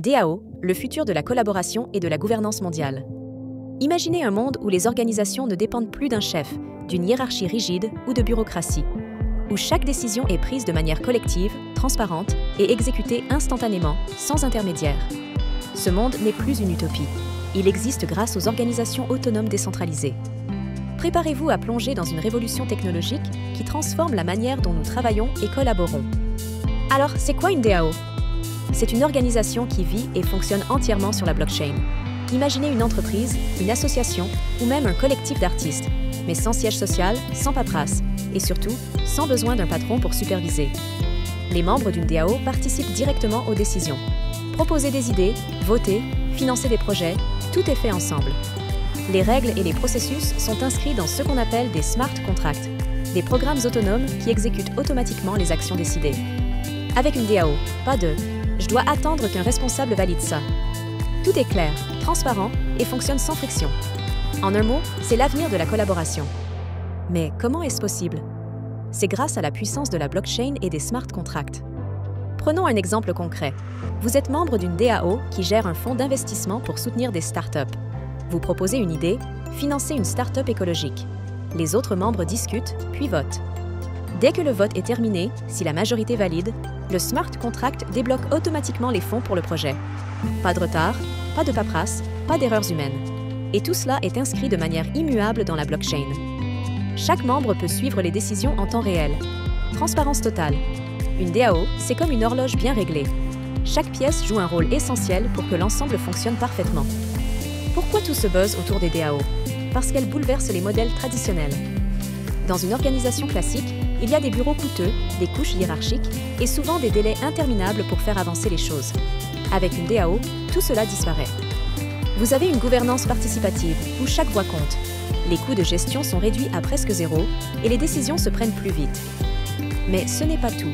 DAO, le futur de la collaboration et de la gouvernance mondiale. Imaginez un monde où les organisations ne dépendent plus d'un chef, d'une hiérarchie rigide ou de bureaucratie, où chaque décision est prise de manière collective, transparente et exécutée instantanément, sans intermédiaire. Ce monde n'est plus une utopie. Il existe grâce aux organisations autonomes décentralisées. Préparez-vous à plonger dans une révolution technologique qui transforme la manière dont nous travaillons et collaborons. Alors, c'est quoi une DAO ? C'est une organisation qui vit et fonctionne entièrement sur la blockchain. Imaginez une entreprise, une association ou même un collectif d'artistes, mais sans siège social, sans paperasse et surtout sans besoin d'un patron pour superviser. Les membres d'une DAO participent directement aux décisions. Proposer des idées, voter, financer des projets, tout est fait ensemble. Les règles et les processus sont inscrits dans ce qu'on appelle des smart contracts, des programmes autonomes qui exécutent automatiquement les actions décidées. Avec une DAO, pas de « je dois attendre qu'un responsable valide ça ». Tout est clair, transparent et fonctionne sans friction. En un mot, c'est l'avenir de la collaboration. Mais comment est-ce possible? C'est grâce à la puissance de la blockchain et des smart contracts. Prenons un exemple concret. Vous êtes membre d'une DAO qui gère un fonds d'investissement pour soutenir des startups. Vous proposez une idée, financez une startup écologique. Les autres membres discutent, puis votent. Dès que le vote est terminé, si la majorité valide, le smart contract débloque automatiquement les fonds pour le projet. Pas de retard, pas de paperasse, pas d'erreurs humaines. Et tout cela est inscrit de manière immuable dans la blockchain. Chaque membre peut suivre les décisions en temps réel. Transparence totale. Une DAO, c'est comme une horloge bien réglée. Chaque pièce joue un rôle essentiel pour que l'ensemble fonctionne parfaitement. Pourquoi tout ce buzz autour des DAO? Parce qu'elles bouleversent les modèles traditionnels. Dans une organisation classique, il y a des bureaux coûteux, des couches hiérarchiques et souvent des délais interminables pour faire avancer les choses. Avec une DAO, tout cela disparaît. Vous avez une gouvernance participative où chaque voix compte. Les coûts de gestion sont réduits à presque zéro et les décisions se prennent plus vite. Mais ce n'est pas tout.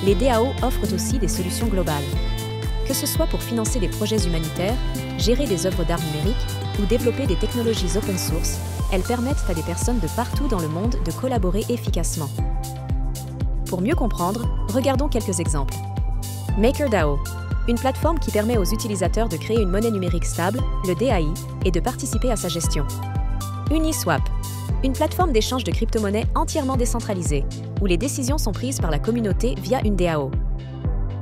Les DAO offrent aussi des solutions globales. Que ce soit pour financer des projets humanitaires, gérer des œuvres d'art numérique ou développer des technologies open source, elles permettent à des personnes de partout dans le monde de collaborer efficacement. Pour mieux comprendre, regardons quelques exemples. MakerDAO, une plateforme qui permet aux utilisateurs de créer une monnaie numérique stable, le DAI, et de participer à sa gestion. Uniswap, une plateforme d'échange de crypto-monnaies entièrement décentralisée, où les décisions sont prises par la communauté via une DAO.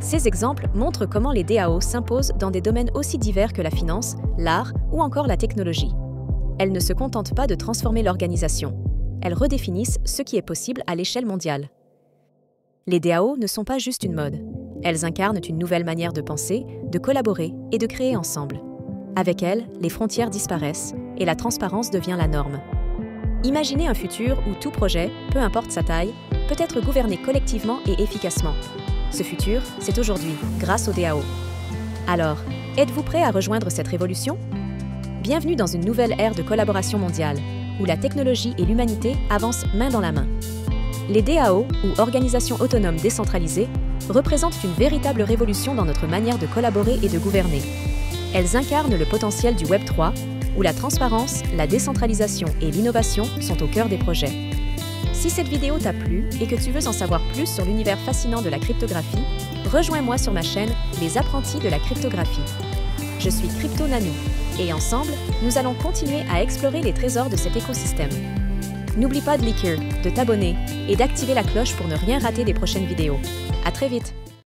Ces exemples montrent comment les DAO s'imposent dans des domaines aussi divers que la finance, l'art ou encore la technologie. Elles ne se contentent pas de transformer l'organisation. Elles redéfinissent ce qui est possible à l'échelle mondiale. Les DAO ne sont pas juste une mode. Elles incarnent une nouvelle manière de penser, de collaborer et de créer ensemble. Avec elles, les frontières disparaissent et la transparence devient la norme. Imaginez un futur où tout projet, peu importe sa taille, peut être gouverné collectivement et efficacement. Ce futur, c'est aujourd'hui, grâce aux DAO. Alors, êtes-vous prêt à rejoindre cette révolution? Bienvenue dans une nouvelle ère de collaboration mondiale, où la technologie et l'humanité avancent main dans la main. Les DAO, ou organisations autonomes décentralisées, représentent une véritable révolution dans notre manière de collaborer et de gouverner. Elles incarnent le potentiel du Web 3, où la transparence, la décentralisation et l'innovation sont au cœur des projets. Si cette vidéo t'a plu et que tu veux en savoir plus sur l'univers fascinant de la cryptographie, rejoins-moi sur ma chaîne Les Apprentis de la cryptographie. Je suis CryptoNanou et ensemble, nous allons continuer à explorer les trésors de cet écosystème. N'oublie pas de liker, de t'abonner et d'activer la cloche pour ne rien rater des prochaines vidéos. À très vite!